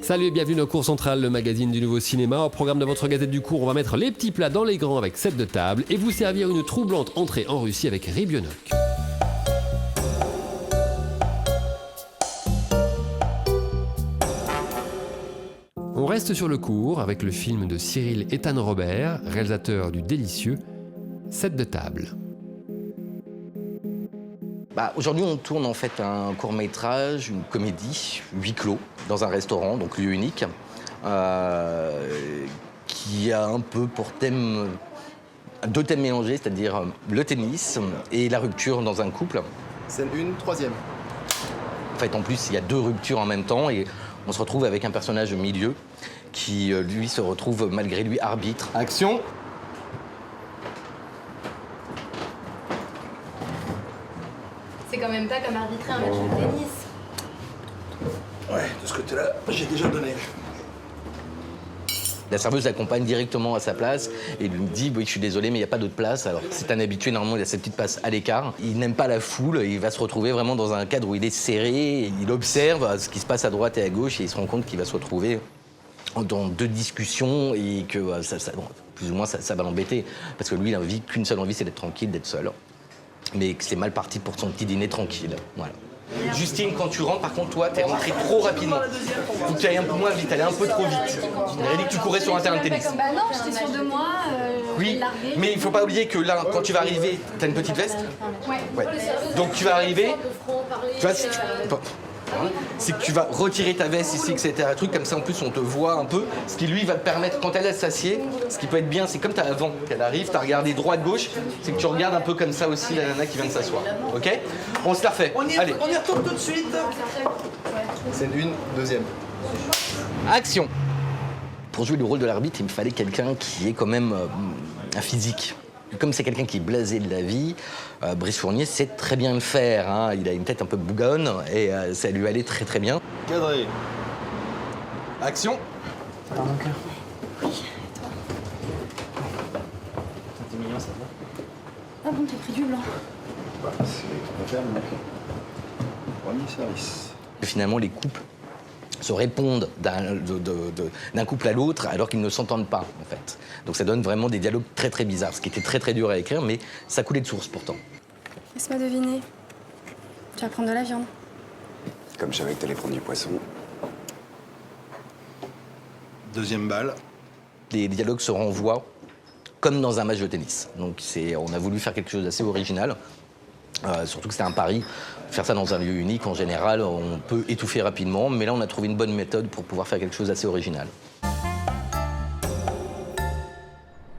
Salut et bienvenue dans Cours Central, le magazine du nouveau cinéma. Au programme de votre Gazette du Cours, on va mettre les petits plats dans les grands avec 7 de table et vous servir une troublante entrée en Russie avec Rybionok. On reste sur le cours avec le film de Cyril Ethan Robert, réalisateur du délicieux 7 de table. Aujourd'hui, on tourne en fait un court-métrage, une comédie, huis clos, dans un restaurant, donc lieu unique, qui a un peu pour thème, deux thèmes mélangés, c'est-à-dire le tennis et la rupture dans un couple. Scène 1, troisième. En fait, en plus, il y a deux ruptures en même temps et on se retrouve avec un personnage au milieu qui, lui, se retrouve malgré lui arbitre. Action. C'est quand même pas comme arbitrer un match de tennis. Ouais, de ce côté-là, j'ai déjà donné. La serveuse l'accompagne directement à sa place et lui dit « Oui, je suis désolé, mais il n'y a pas d'autre place. » Alors, c'est un habitué, normalement, il a cette petite place à l'écart. Il n'aime pas la foule, il va se retrouver vraiment dans un cadre où il est serré, et il observe ce qui se passe à droite et à gauche et il se rend compte qu'il va se retrouver dans deux discussions et que plus ou moins ça va l'embêter. Parce que lui, il n'a qu'une seule envie, c'est d'être tranquille, d'être seul. Mais que c'est mal parti pour son petit dîner tranquille. Voilà. Justine, quand tu rentres, par contre, toi, t'es rentrée trop rapidement. Faut que tu ailles un peu moins vite, aller un peu trop vite. On avait dit que tu courais sur un terrain de tennis. Bah non, j'étais sûre de moi. Oui, mais il faut pas oublier que là, quand tu vas arriver, t'as une petite veste. Ouais. Donc tu vas arriver, tu vois, c'est que tu vas retirer ta veste ici, etc. Truc comme ça, en plus, on te voit un peu. Ce qui, lui, va te permettre, quand elle s'assied, ce qui peut être bien, c'est comme t'as avant qu'elle arrive, t'as regardé droite-gauche, c'est que tu regardes un peu comme ça aussi la nana qui vient de s'asseoir. Ok? On se la refait. Allez. On y retourne tout de suite. Scène 1, deuxième. Action. Pour jouer le rôle de l'arbitre, il me fallait quelqu'un qui ait quand même un physique. Comme c'est quelqu'un qui est blasé de la vie, Brice Fournier sait très bien le faire. Hein. Il a une tête un peu bougonne et ça lui allait très très bien. Cadré. Action. Ça va mon cœur? Oui, et toi? T'es mignon, ça va? Ah bon, t'as pris du blanc. C'est ce qu'on va faire, donc. Premier service. Finalement, les couples se répondent d'un couple à l'autre alors qu'ils ne s'entendent pas, en fait. Donc ça donne vraiment des dialogues très très bizarres, ce qui était très très dur à écrire, mais ça coulait de source pourtant. Laisse-moi deviner. Tu vas prendre de la viande. Comme je savais que t'allais prendre du poisson. Deuxième balle. Les dialogues se renvoient comme dans un match de tennis. Donc on a voulu faire quelque chose d'assez original, surtout que c'était un pari. Faire ça dans un lieu unique, en général, on peut étouffer rapidement, mais là, on a trouvé une bonne méthode pour pouvoir faire quelque chose d'assez original.